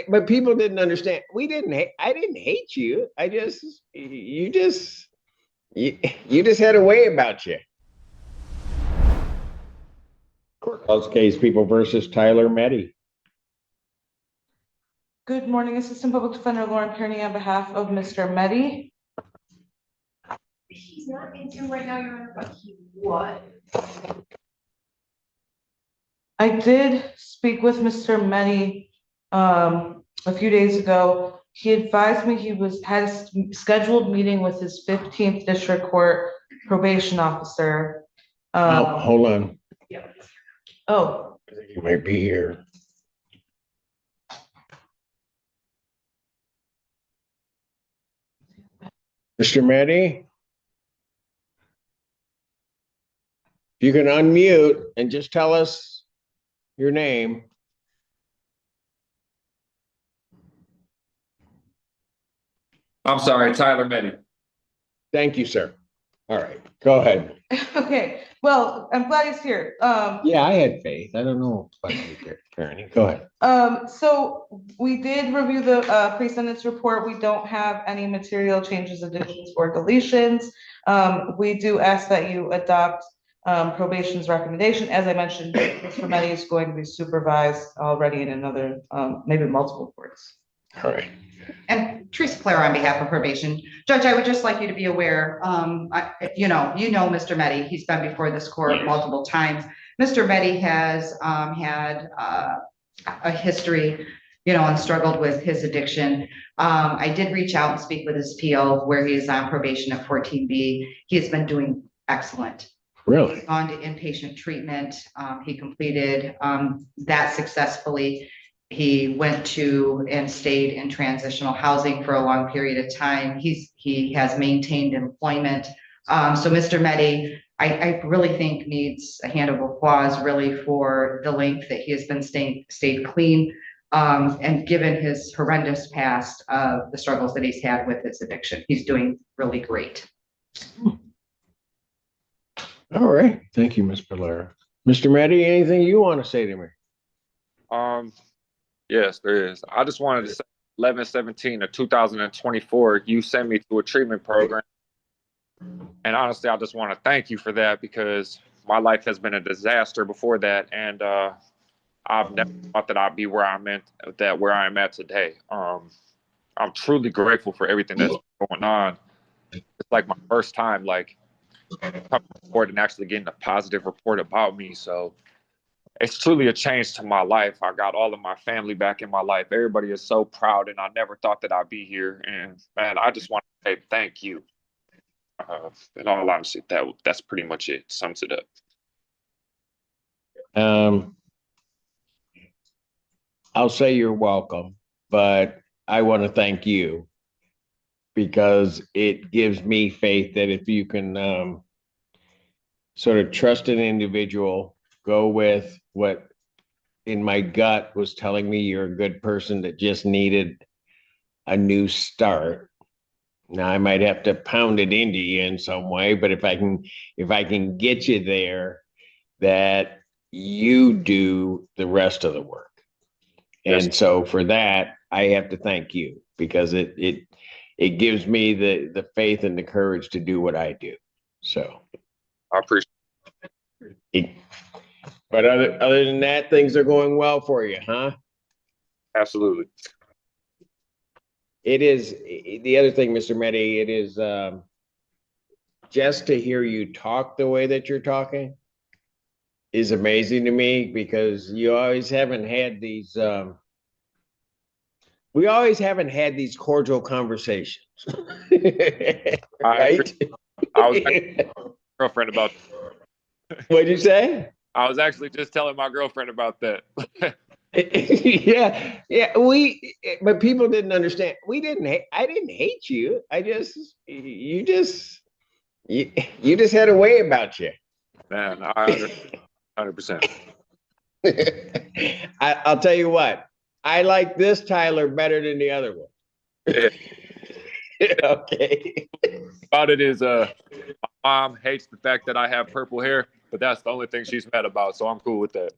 but people didn't understand. We didn't. I didn't hate you. You just had a way about you. Courthouse case, People versus Tyler Meddy. Good morning, Assistant Public Defender Lauren Kearney on behalf of Mr. Meddy. He's not in Zoom right now, Your Honor, but he was. I did speak with Mr. Meddy a few days ago. He advised me he had a scheduled meeting with his 15th District Court probation officer. Hold on. Yeah. Oh. I think he might be here. Mr. Meddy? You can unmute and just tell us your name. I'm sorry, Tyler Meddy. Thank you, sir. All right, go ahead. Okay, well, I'm glad he's here. Yeah, I had faith. I don't know about you, Karen. Go ahead. So we did review the pre-sentence report. We don't have any material changes, additions, or deletions. We do ask that you adopt probation's recommendation. As I mentioned, Mr. Meddy is going to be supervised already in another, maybe multiple courts. All right. And Teresa Clare on behalf of probation. Judge, I would just like you to be aware, you know Mr. Meddy, he's been before this court multiple times. Mr. Meddy has had a history, and struggled with his addiction. I did reach out and speak with his PO where he is on probation at 14B. He has been doing excellent. Really? He's gone to inpatient treatment. He completed that successfully. He went to and stayed in transitional housing for a long period of time. He has maintained employment. So Mr. Meddy, I really think needs a hand of applause really for the length that he has been stayed clean. And given his horrendous past of the struggles that he's had with his addiction, he's doing really great. All right. Thank you, Ms. Valera. Mr. Meddy, anything you want to say to me? Yes, there is. I just wanted to say 11/17 of 2024, you sent me to a treatment program. And honestly, I just want to thank you for that because my life has been a disaster before that. And I've never thought that I'd be where I'm at today. I'm truly grateful for everything that's going on. It's like my first time coming forward and actually getting a positive report about me. So it's truly a change to my life. I got all of my family back in my life. Everybody is so proud, and I never thought that I'd be here. And man, I just want to say thank you. In all honesty, that's pretty much it. Sums it up. I'll say you're welcome, but I want to thank you because it gives me faith that if you can sort of trust an individual, go with what in my gut was telling me you're a good person that just needed a new start. Now I might have to pound it into you in some way, but if I can get you there, that you do the rest of the work. Yes. And so for that, I have to thank you because it gives me the faith and the courage to do what I do. So I appreciate it. But other than that, things are going well for you, huh? Absolutely. It is the other thing, Mr. Meddy, it is just to hear you talk the way that you're talking is amazing to me because you always haven't had these we always haven't had these cordial conversations. Right? I was girlfriend about What'd you say? I was actually just telling my girlfriend about that. Yeah, but people didn't understand. I didn't hate you. You just had a way about you. Man, I 100%. I'll tell you what, I like this Tyler better than the other one. Yeah. Okay. About it is my mom hates the fact that I have purple hair, but that's the only thing she's mad about, so I'm cool with that.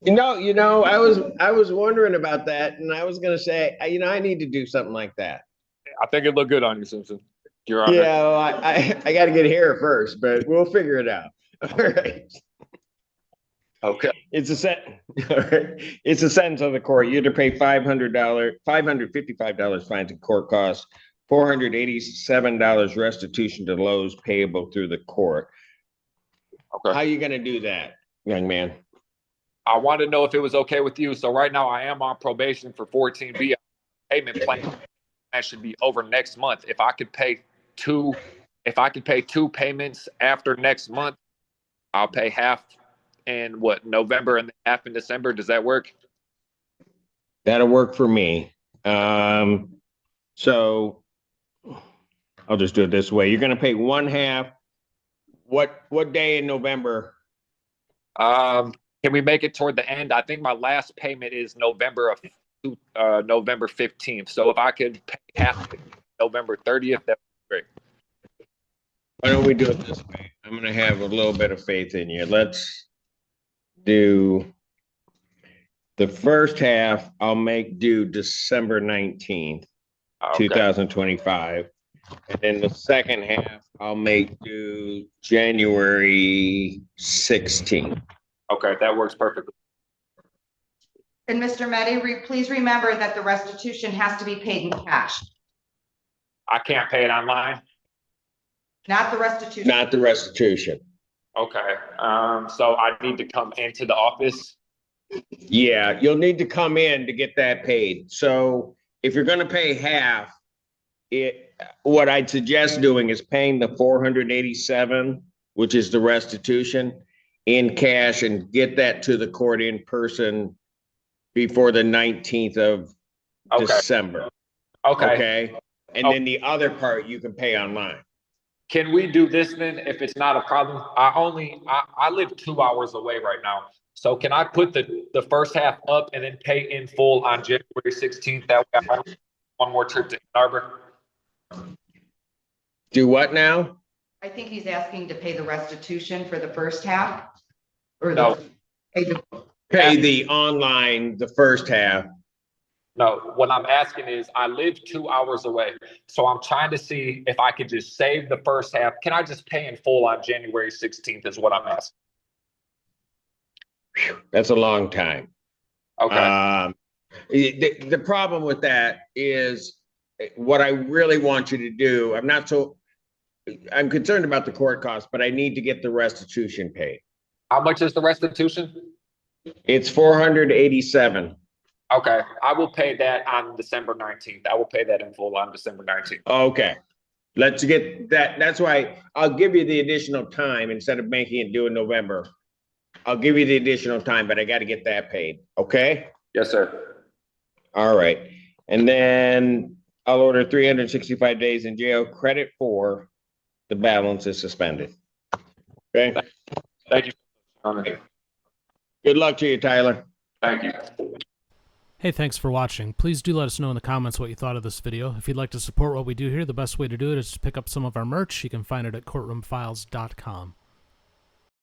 I was wondering about that, and I was gonna say, I need to do something like that. I think it looked good on you, Simpson. Your Honor. Yeah, well, I got to get here first, but we'll figure it out. All right. Okay. It's a set. All right. It's a sentence of the court. You have to pay $555 fines and court costs, $487 restitution to Lowe's payable through the court. How Okay. are you going to do that, young man? I wanted to know if it was okay with you. So right now I am on probation for 14B payment plan. That should be over next month. If I could pay two payments after next month, I'll pay half in November and half in December. Does that work? That'll work for me. So I'll just do it this way. You're going to pay one half. What day in November? Can we make it toward the end? I think my last payment is November 15th. So if I could pay half November 30th, that would be great. Why don't we do it this way? I'm going to have a little bit of faith in you. Let's do the first half. I'll make due December 19th, Okay. 2025. And then the second half, I'll make due January 16th. Okay, that works perfectly. And Mr. Meddy, please remember that the restitution has to be paid in cash, I can't pay it online. not the restitution. Not the restitution. Okay. So I need to come into the office. Yeah, you'll need to come in to get that paid. So if you're going to pay half, what I'd suggest doing is paying the 487, which is the restitution, in cash, and get that to the court in person before the 19th of Okay. December. Okay. Okay. And then the other part you can pay online. Can we do this then if it's not a problem? I live 2 hours away right now. So can I put the first half up and then pay in full on January 16th? That way I have one more trip to Ann Arbor. Do what now? I think he's asking to pay the restitution for the first half. Or No. Pay the online, the first half. No, what I'm asking is I live 2 hours away. So I'm trying to see if I could just save the first half. Can I just pay in full on January 16th is what I'm asking. That's a long time. Okay. The problem with that is what I really want you to do. I'm concerned about the court costs, but I need to get the restitution paid. How much is the restitution? It's 487. Okay, I will pay that on December 19th. I will pay that in full on December 19th. Okay. Let's get that. That's why I'll give you the additional time instead of making it due in November. I'll give you the additional time, but I got to get that paid. Okay. Yes, sir. All right. And then I'll order 365 days in jail. Credit for the balance is suspended. Okay. Thank you. Honor. Good luck to you, Tyler. Thank you. Hey, thanks for watching. Please do let us know in the comments what you thought of this video. If you'd like to support what we do here, the best way to do it is to pick up some of our merch. You can find it at courtroomfiles.com.